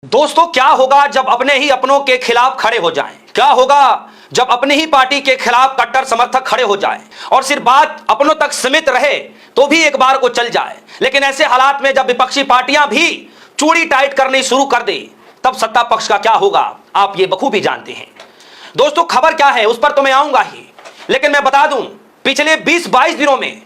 दोस्तों, क्या होगा जब अपने ही अपनों के खिलाफ खड़े हो जाएं? क्या होगा जब अपनी ही पार्टी के खिलाफ कट्टर समर्थक खड़े हो जाएं और सिर्फ बात अपनों तक सीमित रहे तो भी एक बार को चल जाए, लेकिन ऐसे हालात में जब विपक्षी पार्टियां भी चूड़ी टाइट करनी शुरू कर दे तब सत्ता पक्ष का क्या होगा आप ये बखूबी जानते हैं। दोस्तों, खबर क्या है उस पर तो मैं आऊंगा ही, लेकिन मैं बता दूं पिछले 20-22 दिनों में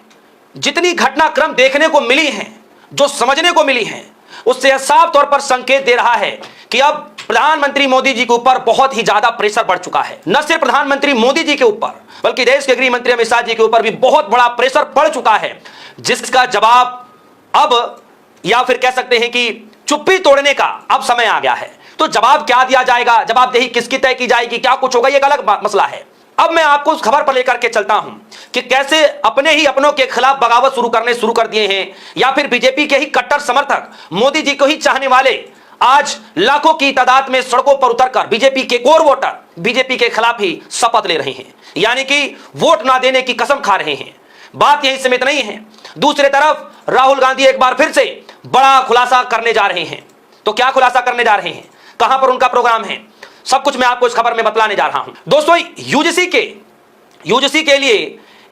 जितनी घटनाक्रम देखने को मिली हैं, जो समझने को मिली हैं, उससे यह साफ तौर पर संकेत दे रहा है कि अब प्रधानमंत्री मोदी जी के ऊपर बहुत ही ज्यादा प्रेशर बढ़ चुका है। न सिर्फ प्रधानमंत्री मोदी जी के ऊपर बल्कि देश के गृह मंत्री अमित शाह जी के ऊपर भी बहुत बड़ा प्रेशर पड़ चुका है, जिसका जवाब अब या फिर कह सकते हैं कि चुप्पी तोड़ने का अब समय आ गया है। तो जवाब क्या दिया जाएगा, जवाबदेही किसकी तय की जाएगी, क्या कुछ होगा, यह एक अलग मसला है। अब मैं आपको उस खबर पर लेकर के चलता हूं कि कैसे अपने ही अपनों के खिलाफ बगावत शुरू कर दिए हैं, या फिर बीजेपी के ही कट्टर समर्थक, मोदी जी को ही चाहने वाले आज लाखों की तादाद में सड़कों पर उतरकर बीजेपी के कोर वोटर बीजेपी के खिलाफ ही शपथ ले रहे हैं, यानी कि वोट ना देने की कसम खा रहे हैं। बात यही सीमित नहीं है, दूसरी तरफ राहुल गांधी एक बार फिर से बड़ा खुलासा करने जा रहे हैं। तो क्या खुलासा करने जा रहे हैं, कहां पर उनका प्रोग्राम है, सब कुछ मैं आपको इस खबर में बतलाने जा रहा हूं। दोस्तों, यूजीसी के लिए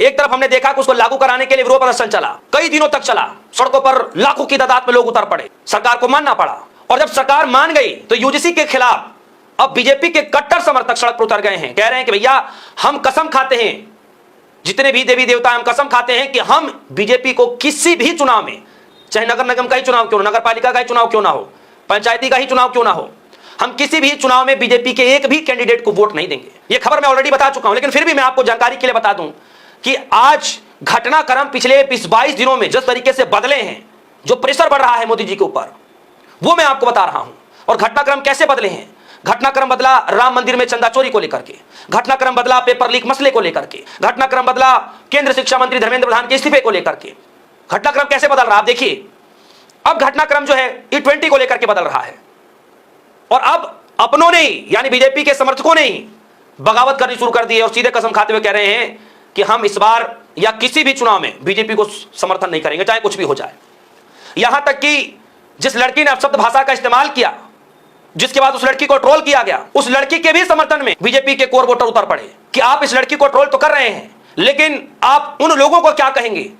एक तरफ हमने देखा कि उसको लागू कराने के लिए विरोध प्रदर्शन चला, कई दिनों तक चला, सड़कों पर लाखों की तादाद में लोग उतर पड़े, सरकार को मानना पड़ा। और जब सरकार मान गई तो यूजीसी के खिलाफ अब बीजेपी के कट्टर समर्थक सड़क पर उतर गए हैं, कह रहे हैं कि भैया हम कसम खाते हैं, जितने भी देवी देवता हम कसम खाते हैं कि हम बीजेपी को किसी भी चुनाव में, चाहे नगर निगम का ही चुनाव क्यों ना, नगर पालिका का ही चुनाव क्यों ना हो, पंचायती का ही चुनाव क्यों ना हो, हम किसी भी चुनाव में बीजेपी के एक भी कैंडिडेट को वोट नहीं देंगे। यह खबर मैं ऑलरेडी बता चुका हूं, लेकिन फिर भी मैं आपको जानकारी के लिए बता दूं कि आज घटनाक्रम पिछले 20-22 दिनों में जिस तरीके से बदले हैं, जो प्रेशर बढ़ रहा है मोदी जी के ऊपर, वो मैं आपको बता रहा हूं। और घटनाक्रम कैसे बदले हैं? घटनाक्रम बदला राम मंदिर में चंदा चोरी को लेकर के, घटनाक्रम बदला पेपर लीक मसले को लेकर के, घटनाक्रम बदला केंद्र शिक्षा मंत्री धर्मेंद्र प्रधान के इस्तीफे को लेकर के। घटनाक्रम कैसे बदल रहा है आप देखिए। अब घटनाक्रम जो है E20 को लेकर के बदल रहा है, और अब अपनों ने ही, यानी बीजेपी के समर्थकों ने ही बगावत करनी शुरू कर दी है और सीधे कसम खाते हुए कह रहे हैं कि हम इस बार या किसी भी चुनाव में बीजेपी को समर्थन नहीं करेंगे, चाहे कुछ भी हो जाए। यहां तक कि जिस लड़की ने अपशब्द भाषा का इस्तेमाल किया, जिसके बाद उस लड़की को ट्रोल किया गया, उस लड़की के भी समर्थन में बीजेपी के कोर वोटर उतर पड़े कि आप इस लड़की को ट्रोल तो कर रहे हैं, लेकिन आप उन लोगों को क्या कहेंगे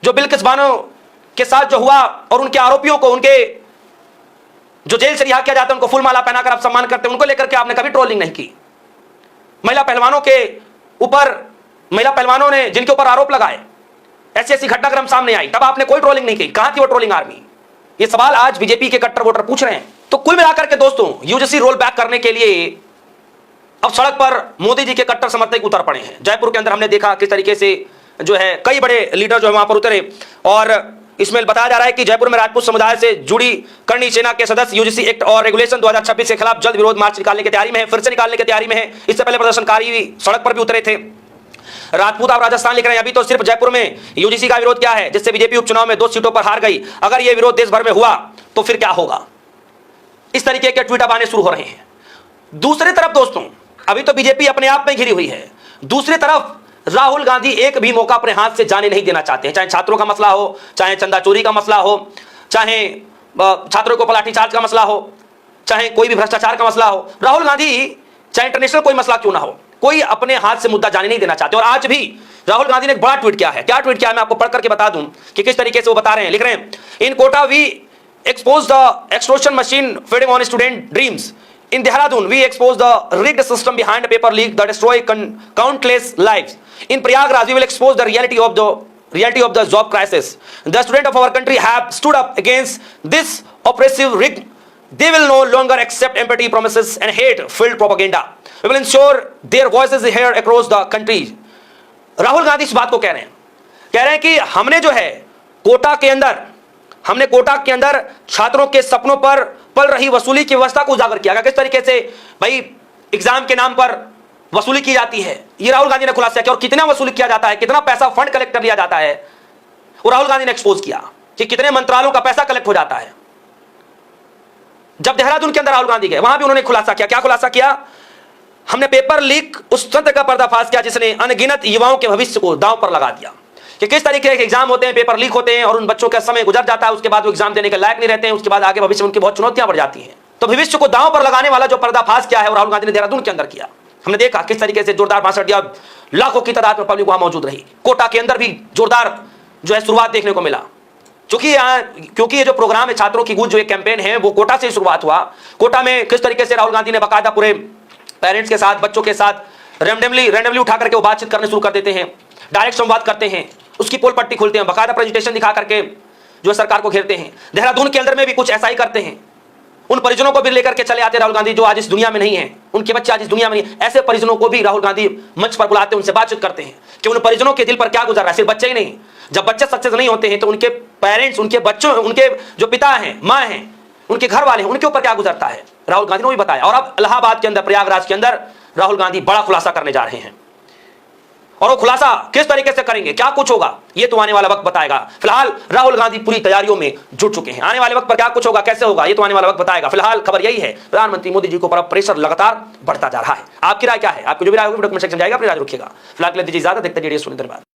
जो बिल्किस बानो के साथ जो हुआ और उनके आरोपियों को, उनके जो जेल से रिहा किया जाता है, उनको फूल माला पहनाकर आप सम्मान करते हैं, उनको लेकर के आपने कभी ट्रोलिंग नहीं की। महिला पहलवानों के ऊपर, महिला पहलवानों ने जिनके ऊपर आरोप लगाए, ऐसी ऐसी घटनाक्रम सामने आई, तब आपने कोई ट्रोलिंग नहीं की। कहां थी वो ट्रोलिंग आर्मी? ये सवाल आज बीजेपी के कट्टर वोटर पूछ रहे हैं। तो कुल मिलाकर के दोस्तों, यूजीसी रोल बैक करने के लिए अब सड़क पर मोदी जी के कट्टर समर्थक उतर पड़े हैं। जयपुर के अंदर हमने देखा किस तरीके से जो है कई बड़े लीडर जो है वहां पर उतरे, और इसमें बताया जा रहा है कि जयपुर में राजपूत समुदाय से जुड़ी करणी सेना के सदस्य यूजीसी एक्ट और रेगुलेशन 2026 के खिलाफ जल्द विरोध मार्च निकालने की तैयारी में है, फिर से निकालने की तैयारी में है। इससे पहले प्रदर्शनकारी सड़क पर भी उतरे थे। राजपूत आप राजस्थान लिख रहे हैं, अभी तो सिर्फ जयपुर में यूजीसी का विरोध क्या है, जिससे बीजेपी उपचुनाव में 2 सीटों पर हार गई। अगर यह विरोध देश भर में हुआ तो फिर क्या होगा? इस तरीके के ट्वीट अब आने शुरू हो रहे हैं। दूसरी तरफ दोस्तों, अभी तो बीजेपी अपने आप में घिरी हुई है, दूसरी तरफ राहुल गांधी एक भी मौका अपने हाथ से जाने नहीं देना चाहते हैं। चाहे छात्रों का मसला हो, चाहे चंदा चोरी का मसला हो, चाहे छात्रों को लाठीचार्ज का मसला हो, चाहे कोई भी भ्रष्टाचार का मसला हो, राहुल गांधी चाहे इंटरनेशनल कोई मसला क्यों ना हो, कोई अपने हाथ से मुद्दा जाने नहीं देना चाहते। और आज भी राहुल गांधी ने एक बड़ा ट्वीट किया है। क्या ट्वीट किया है मैं आपको पढ़ करके बता दूं कि किस तरीके से वो बता रहे हैं। लिख रहे हैं, in Kota we expose the extortion machine feeding on student dreams. In Dehradun, we expose the rigged system behind paper leak that destroy countless lives. In Prayagraj, we will expose the reality of the job crisis. The students of our country have stood up against this oppressive rig. They will no longer accept empty promises and hate-filled propaganda. We will ensure their voices are heard across the country. Rahul Gandhi इस बात को कह रहे हैं कि हमने जो है कोटा के अंदर छात्रों के सपनों पर पल रही वसूली की व्यवस्था को उजागर किया गया। किस तरीके से भाई एग्जाम के नाम पर वसूली की जाती है, ये राहुल गांधी ने खुलासा किया। और कितना वसूली किया जाता है, कितना पैसा फंड कलेक्ट कर लिया जाता है, वो राहुल गांधी ने एक्सपोज किया कि कितने मंत्रालयों का पैसा कलेक्ट हो जाता है। जब देहरादून के अंदर राहुल गांधी गए, वहां भी उन्होंने खुलासा किया। क्या खुलासा किया? हमने पेपर लीक उस तंत्र का पर्दाफाश किया जिसने अनगिनत युवाओं के भविष्य को दांव पर लगा दिया। कि किस तरीके के एग्जाम होते हैं, पेपर लीक होते हैं और उन बच्चों का समय गुजर जाता है, उसके बाद वो एग्जाम देने के लायक नहीं रहते हैं, उसके बाद आगे भविष्य में उनकी बहुत चुनौतियां बढ़ जाती हैं। तो भविष्य को दांव पर लगाने वाला जो पर्दाफाश किया है वो राहुल गांधी ने देहरादून के अंदर किया। हमने देखा किस तरीके से जोरदार भाषण दिया, लाखों की तादाद में पब्लिक वहां मौजूद रही। कोटा के अंदर भी जोरदार जो है शुरुआत देखने को मिला, क्योंकि ये जो प्रोग्राम है छात्रों की गूंज, जो एक कैंपेन है वो कोटा से शुरुआत हुआ। कोटा में किस तरीके से राहुल गांधी ने बाकायदा पूरे पेरेंट्स के साथ, बच्चों के साथ रैंडमली उठा करके वो बातचीत करने शुरू कर देते हैं, डायरेक्ट संवाद करते हैं, उसकी पोल पट्टी खोलते हैं, बाकायदा प्रेजेंटेशन दिखा करके जो सरकार को घेरते हैं। देहरादून के अंदर में भी कुछ ऐसा ही करते हैं। उन परिजनों को भी लेकर के चले आते राहुल गांधी जो आज इस दुनिया में नहीं है, उनके बच्चे आज इस दुनिया में नहीं, ऐसे परिजनों को भी राहुल गांधी मंच पर बुलाते हैं, उनसे बातचीत करते हैं कि उन परिजनों के दिल पर क्या गुजर रहा है। सिर्फ बच्चे ही नहीं, जब बच्चे सक्सेस नहीं होते हैं तो उनके पेरेंट्स, उनके बच्चों, उनके जो पिता हैं, माँ हैं, उनके घर वाले हैं, उनके ऊपर क्या गुजरता है, राहुल गांधी ने भी बताया। और अब इलाहाबाद के अंदर, प्रयागराज के अंदर राहुल गांधी बड़ा खुलासा करने जा रहे हैं, और वो खुलासा किस तरीके से करेंगे, क्या कुछ होगा, ये तो आने वाला वक्त बताएगा। फिलहाल राहुल गांधी पूरी तैयारियों में जुट चुके हैं, आने वाले वक्त पर क्या कुछ होगा, कैसे होगा, ये तो आने वाला वक्त बताएगा। फिलहाल खबर यही है, प्रधानमंत्री मोदी जी को पर प्रेशर लगातार बढ़ता जा रहा है। आपकी राय क्या है? आपको जो भी राय होगी कमेंट सेक्शन में जाएगा, अपनी राय रखिएगा। फिलहाल के लिए दीजिए इजाजत, देखते रहिए सुनिए। धन्यवाद।